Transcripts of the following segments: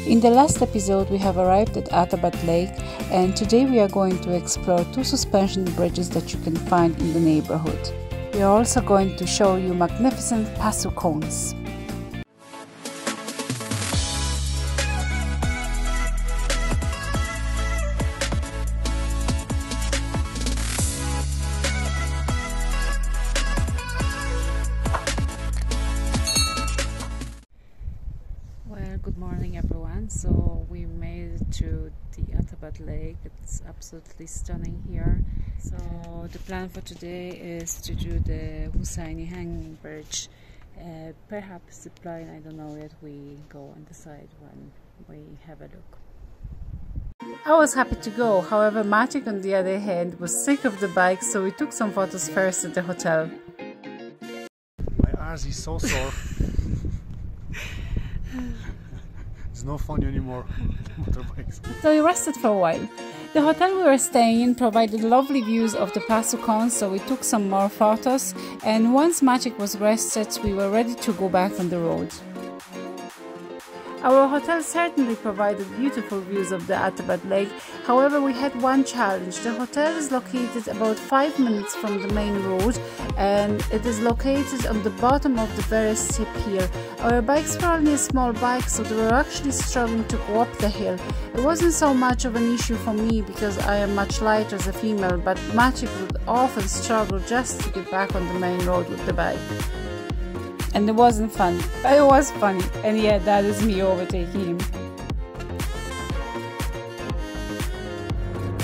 In the last episode we have arrived at Attabad Lake, and today we are going to explore two suspension bridges that you can find in the neighborhood. We are also going to show you magnificent Passu cones. Well, good morning everyone. So we made it to the Attabad Lake. It's absolutely stunning here. So the plan for today is to do the Husaini hanging bridge. Perhaps zip line, I don't know yet. We go and decide when we have a look. I was happy to go, however Matic on the other hand was sick of the bike, so we took some photos first at the hotel. My arse is so sore. It's no fun anymore with motorbikes. So we rested for a while. The hotel we were staying in provided lovely views of the Passu cones, so we took some more photos, and once Matic was rested we were ready to go back on the road. Our hotel certainly provided beautiful views of the Attabad Lake, however we had one challenge. The hotel is located about 5 minutes from the main road and it is located on the bottom of the very steep hill. Our bikes were only a small bike, so they were actually struggling to go up the hill. It wasn't so much of an issue for me because I am much lighter as a female, but Matic would often struggle just to get back on the main road with the bike. And it wasn't fun, but it was funny, and yeah, that is me overtaking him.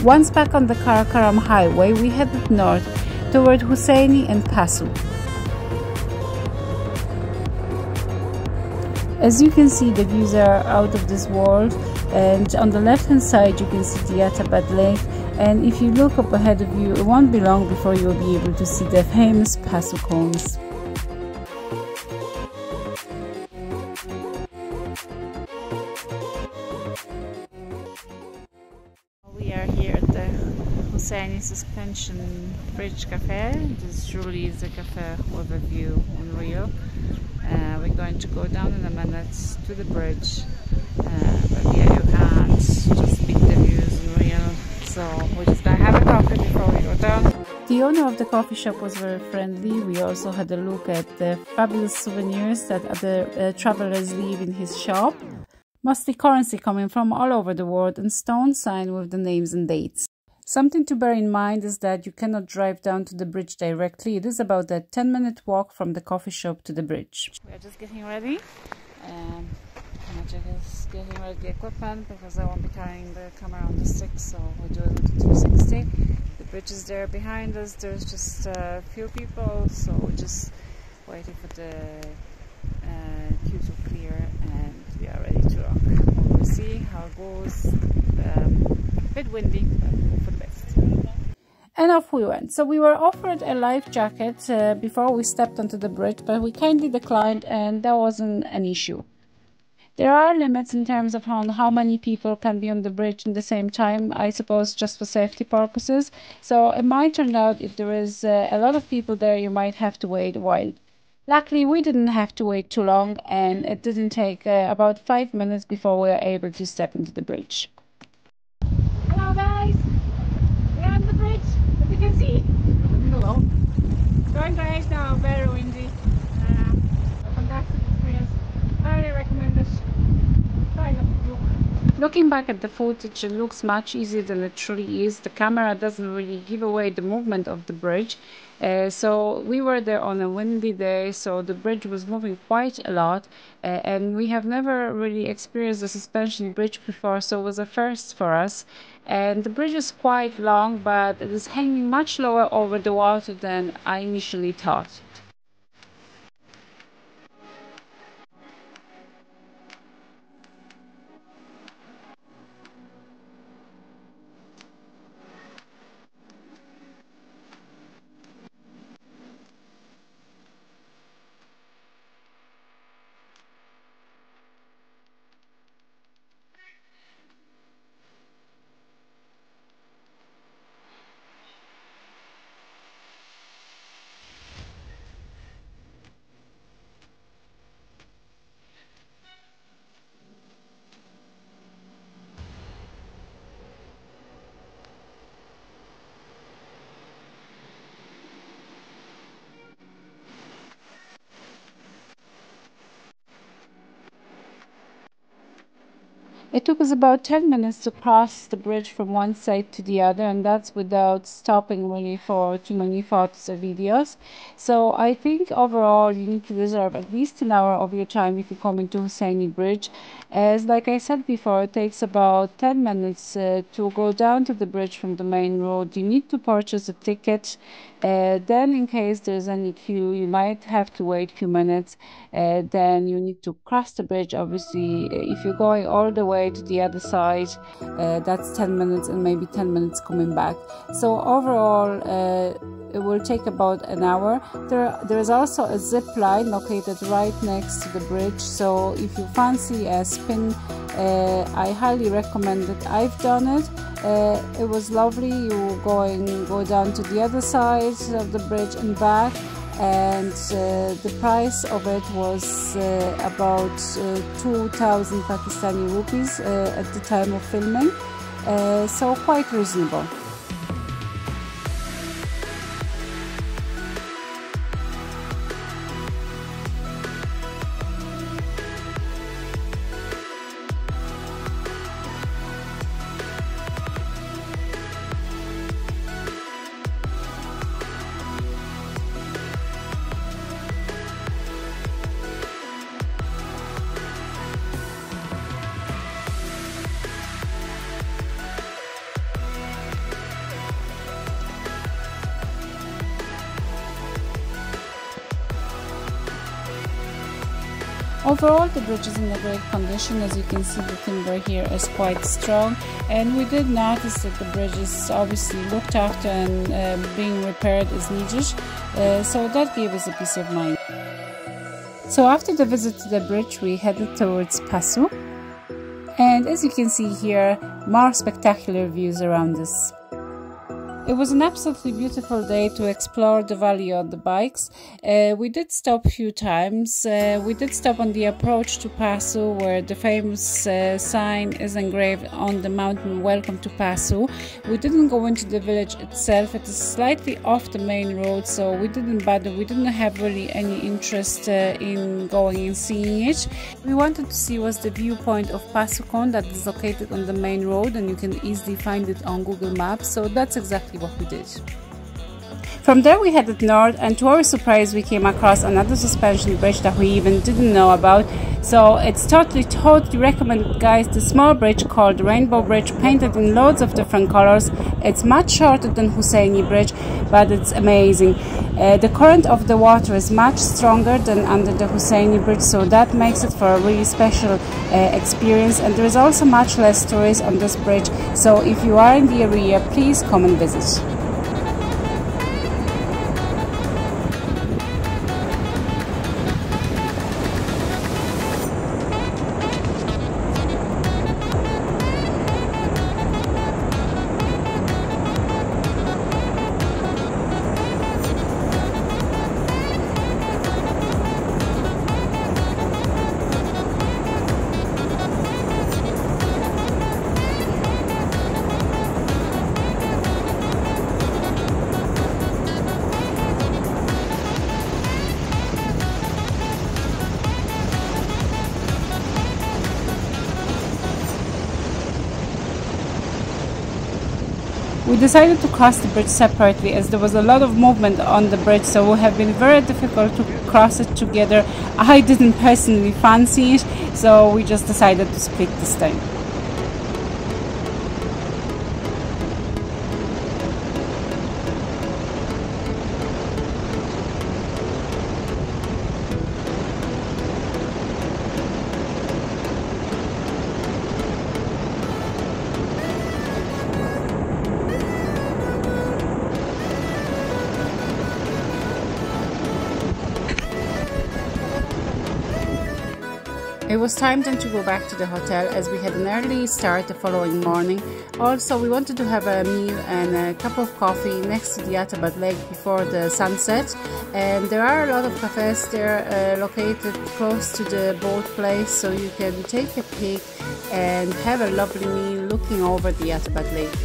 Once back on the Karakoram highway, we headed north toward Husaini and Passu. As you can see, the views are out of this world, and on the left hand side you can see the Attabad Lake, and if you look up ahead of you, it won't be long before you'll be able to see the famous Passu cones. We are here at the Husaini Suspension Bridge Cafe. This truly is a cafe with a view unreal. We're going to go down in a minute to the bridge, but yeah, you can't just beat the views unreal. So we're just gonna have a coffee before we go down. The owner of the coffee shop was very friendly. We also had a look at the fabulous souvenirs that other travelers leave in his shop. Mostly currency coming from all over the world and stone sign with the names and dates. Something to bear in mind is that you cannot drive down to the bridge directly. It is about a 10-minute walk from the coffee shop to the bridge. We are just getting ready. Magic is getting ready the equipment because I won't be carrying the camera on the stick, so we do it with the 360. The bridge is there behind us. There's just a few people, so we're just waiting for the queue to clear and we are ready to rock. We'll see how it goes. A bit windy, but for the best. And off we went. So we were offered a life jacket before we stepped onto the bridge, but we kindly declined, and that wasn't an issue. There are limits in terms of how many people can be on the bridge at the same time, I suppose just for safety purposes. So it might turn out if there is a lot of people there, you might have to wait a while. Luckily, we didn't have to wait too long, and it didn't take about 5 minutes before we were able to step into the bridge. Hello guys! We're on the bridge, as you can see. Hello. It's going great now, very windy. A fantastic experience. Highly recommend it. Try not to look. Looking back at the footage, it looks much easier than it truly is. The camera doesn't really give away the movement of the bridge. So we were there on a windy day, so the bridge was moving quite a lot, and we have never really experienced a suspension bridge before, so it was a first for us. And the bridge is quite long, but it is hanging much lower over the water than I initially thought. It took us about 10 minutes to cross the bridge from one side to the other, and that's without stopping really for too many photos or videos. So I think overall you need to reserve at least an hour of your time if you come into Husaini Bridge. As like I said before, it takes about 10 minutes to go down to the bridge from the main road. You need to purchase a ticket. Then in case there's any queue, you might have to wait a few minutes. Then you need to cross the bridge. Obviously, if you're going all the way to the other side, that's 10 minutes and maybe 10 minutes coming back. So overall, it will take about an hour. There is also a zip line located right next to the bridge. So if you fancy a spin, I highly recommend it. I've done it. It was lovely. You go down to the other side of the bridge and back, and the price of it was about 2,000 Pakistani rupees at the time of filming, so quite reasonable. Overall, the bridge is in a great condition. As you can see, the timber here is quite strong, and we did notice that the bridge is obviously looked after and being repaired as needed, so that gave us a peace of mind. So after the visit to the bridge, we headed towards Passu, and as you can see here, more spectacular views around us. It was an absolutely beautiful day to explore the valley on the bikes. We did stop a few times. We did stop on the approach to Passu, where the famous sign is engraved on the mountain, "Welcome to Passu." We didn't go into the village itself. It is slightly off the main road, so we didn't bother. We didn't have really any interest in going and seeing it. We wanted to see was the viewpoint of Passu that is located on the main road, and you can easily find it on Google Maps, so that's exactly what we did. From there we headed north, and to our surprise we came across another suspension bridge that we even didn't know about. So it's totally recommended, guys. The small bridge called Rainbow Bridge, painted in loads of different colors. It's much shorter than Husaini Bridge, but it's amazing. The current of the water is much stronger than under the Husaini Bridge, so that makes it for a really special experience. And there is also much less tourists on this bridge, so if you are in the area, please come and visit. We decided to cross the bridge separately, as there was a lot of movement on the bridge, so it would have been very difficult to cross it together. I didn't personally fancy it, so we just decided to split this time. It was time then to go back to the hotel, as we had an early start the following morning. Also, we wanted to have a meal and a cup of coffee next to the Attabad lake before the sunset. And there are a lot of cafes there located close to the boat place, so you can take a peek and have a lovely meal looking over the Attabad lake.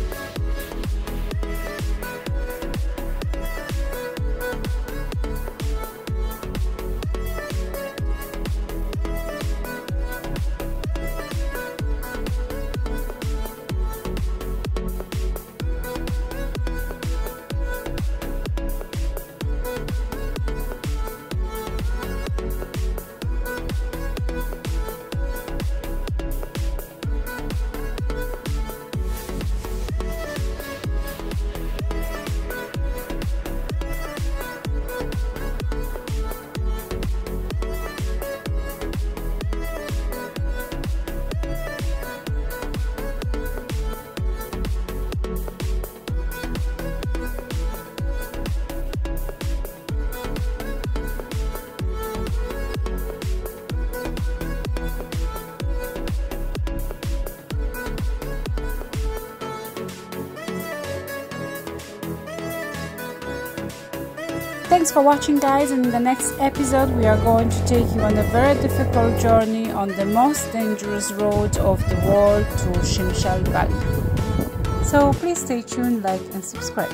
thanks for watching, guys. In the next episode we are going to take you on a very difficult journey on the most dangerous road of the world to Shimshal Valley. So please stay tuned, like and subscribe.